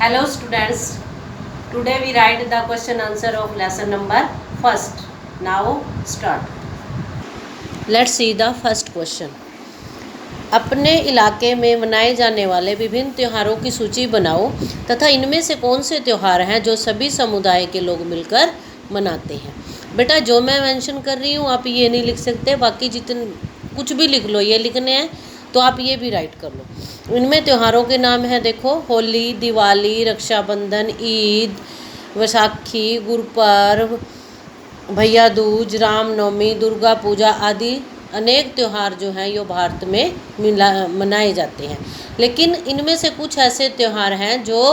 Hello students, today we write the question answer of lesson number first. Now start. Let's see the first question. अपने इलाके में मनाए जाने वाले विभिन्न त्योहारों की सूची बनाओ तथा इनमें से कौन से त्योहार हैं जो सभी समुदाय के लोग मिलकर मनाते हैं। बेटा जो मैं मेंशन कर रही हूँ आप ये नहीं लिख सकते, बाकी जितने कुछ भी लिख लो, ये लिखने हैं तो आप ये भी राइट कर लो। इनमें त्योहारों के नाम हैं, देखो, होली, दिवाली, रक्षाबंधन, ईद, वैसाखी, गुरुपर्व, भैया दूज, रामनवमी, दुर्गा पूजा आदि अनेक त्यौहार जो हैं ये भारत में मनाए जाते हैं। लेकिन इनमें से कुछ ऐसे त्यौहार हैं जो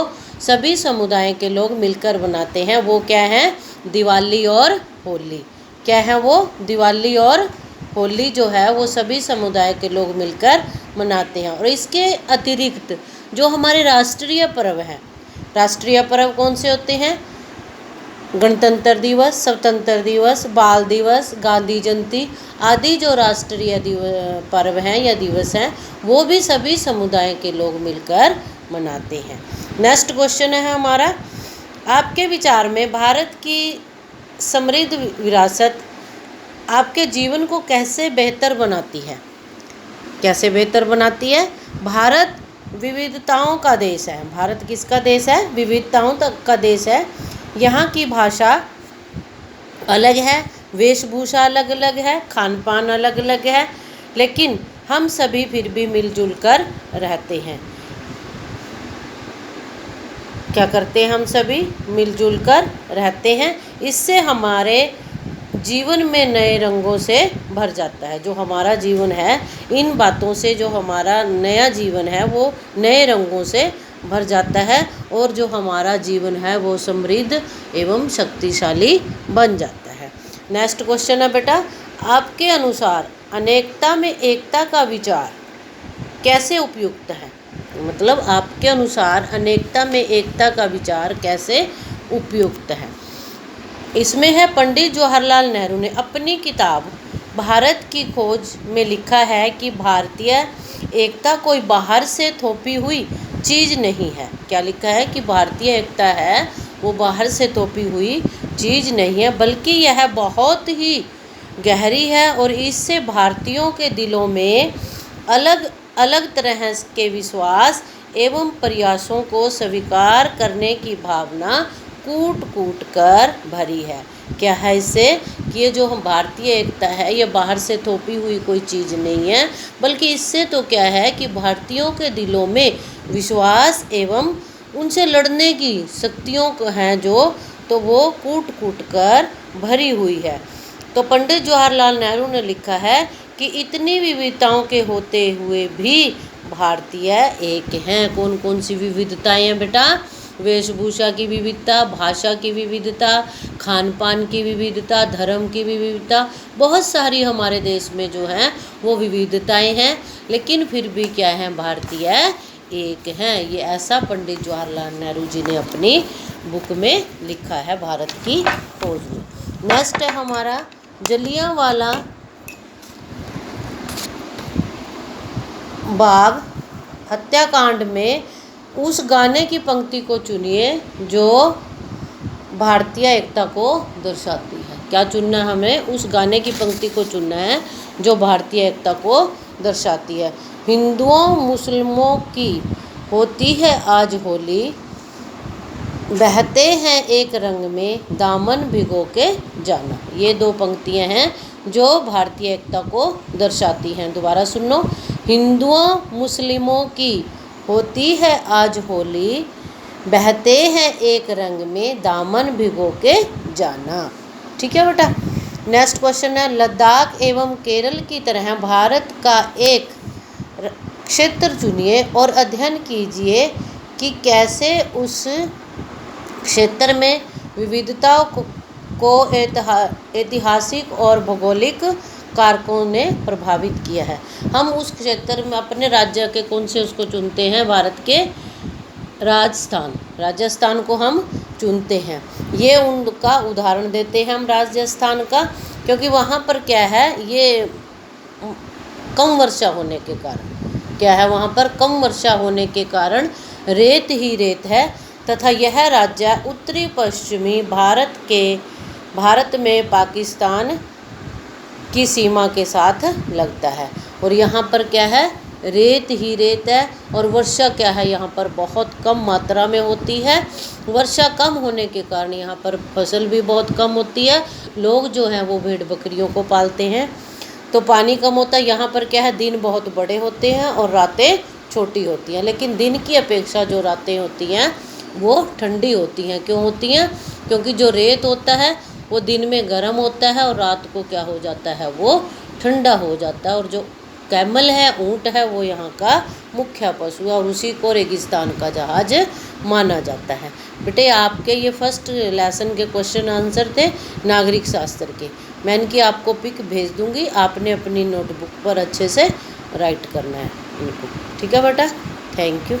सभी समुदाय के लोग मिलकर मनाते हैं। वो क्या हैं? दिवाली और होली। क्या है वो? दिवाली और होली जो है वो सभी समुदाय के लोग मिलकर मनाते हैं। और इसके अतिरिक्त जो हमारे राष्ट्रीय पर्व हैं, राष्ट्रीय पर्व कौन से होते हैं? गणतंत्र दिवस, स्वतंत्र दिवस, बाल दिवस, गांधी जयंती आदि जो राष्ट्रीय पर्व हैं या दिवस हैं वो भी सभी समुदाय के लोग मिलकर मनाते हैं। नेक्स्ट क्वेश्चन है हमारा, आपके विचार में भारत की समृद्ध विरासत आपके जीवन को कैसे बेहतर बनाती है? कैसे बेहतर बनाती है? भारत विविधताओं का देश है। भारत किसका देश है? विविधताओं का देश है। यहाँ की भाषा अलग है, वेशभूषा अलग अलग है, खान पान अलग अलग है, लेकिन हम सभी फिर भी मिलजुल कर रहते हैं। क्या करते हैं? हम सभी मिलजुल कर रहते हैं। इससे हमारे जीवन में नए रंगों से भर जाता है। जो हमारा जीवन है, इन बातों से जो हमारा नया जीवन है वो नए रंगों से भर जाता है और जो हमारा जीवन है वो समृद्ध एवं शक्तिशाली बन जाता है। नेक्स्ट क्वेश्चन है बेटा, आपके अनुसार अनेकता में एकता का विचार कैसे उपयुक्त है? मतलब आपके अनुसार अनेकता में एकता का विचार कैसे उपयुक्त है? इसमें है, पंडित जवाहरलाल नेहरू ने अपनी किताब भारत की खोज में लिखा है कि भारतीय एकता कोई बाहर से थोपी हुई चीज़ नहीं है। क्या लिखा है? कि भारतीय एकता है वो बाहर से थोपी हुई चीज़ नहीं है, बल्कि यह बहुत ही गहरी है और इससे भारतीयों के दिलों में अलग अलग तरह के विश्वास एवं प्रयासों को स्वीकार करने की भावना कूट कूट कर भरी है। क्या है इससे? कि ये जो हम भारतीय एकता है ये बाहर से थोपी हुई कोई चीज़ नहीं है, बल्कि इससे तो क्या है कि भारतीयों के दिलों में विश्वास एवं उनसे लड़ने की शक्तियों हैं जो, तो वो कूट कूट कर भरी हुई है। तो पंडित जवाहरलाल नेहरू ने लिखा है कि इतनी विविधताओं के होते हुए भी भारतीय एक हैं। कौन कौन सी विविधताएं हैं बेटा? वेशभूषा की विविधता, भाषा की विविधता, खान पान की विविधता, धर्म की विविधता, बहुत सारी हमारे देश में जो हैं वो विविधताएं हैं, लेकिन फिर भी क्या है? भारतीय एक हैं। ये ऐसा पंडित जवाहरलाल नेहरू जी ने अपनी बुक में लिखा है भारत की खोज में। नेक्स्ट है हमारा, जलियांवाला बाग हत्याकांड में उस गाने की पंक्ति को चुनिए जो भारतीय एकता को दर्शाती है। क्या चुनना है हमें? उस गाने की पंक्ति को चुनना है जो भारतीय एकता को दर्शाती है। हिंदुओं मुस्लिमों की होती है आज होली, बहते हैं एक रंग में दामन भिगो के जाना। ये दो पंक्तियां हैं जो भारतीय एकता को दर्शाती हैं। दोबारा सुनो, हिंदुओं मुस्लिमों की होती है आज होली, बहते हैं एक रंग में दामन भिगो के जाना। ठीक है बेटा। नेक्स्ट क्वेश्चन है, लद्दाख एवं केरल की तरह भारत का एक क्षेत्र चुनिए और अध्ययन कीजिए कि कैसे उस क्षेत्र में विविधताओं को ऐतिहासिक और भौगोलिक कारकों ने प्रभावित किया है। हम उस क्षेत्र में अपने राज्य के कौन से उसको चुनते हैं? भारत के राजस्थान को हम चुनते हैं। ये उनका उदाहरण देते हैं हम राजस्थान का, क्योंकि वहाँ पर क्या है, ये कम वर्षा होने के कारण, क्या है वहाँ पर? कम वर्षा होने के कारण रेत ही रेत है। तथा यह राज्य उत्तरी पश्चिमी भारत में पाकिस्तान की सीमा के साथ लगता है। और यहाँ पर क्या है, रेत ही रेत है। और वर्षा क्या है, यहाँ पर बहुत कम मात्रा में होती है। वर्षा कम होने के कारण यहाँ पर फसल भी बहुत कम होती है। लोग जो हैं वो भेड़ बकरियों को पालते हैं। तो पानी कम होता है। यहाँ पर क्या है, दिन बहुत बड़े होते हैं और रातें छोटी होती हैं। लेकिन दिन की अपेक्षा जो रातें होती हैं वो ठंडी होती हैं। क्यों होती हैं? क्योंकि जो रेत होता है वो दिन में गर्म होता है और रात को क्या हो जाता है, वो ठंडा हो जाता है। और जो कैमल है, ऊँट है, वो यहाँ का मुख्य पशु है और उसी को रेगिस्तान का जहाज माना जाता है। बेटे आपके ये फर्स्ट लेसन के क्वेश्चन आंसर थे नागरिक शास्त्र के। मैं इनकी आपको पिक भेज दूंगी, आपने अपनी नोटबुक पर अच्छे से राइट करना है इनको। ठीक है बेटा, थैंक यू।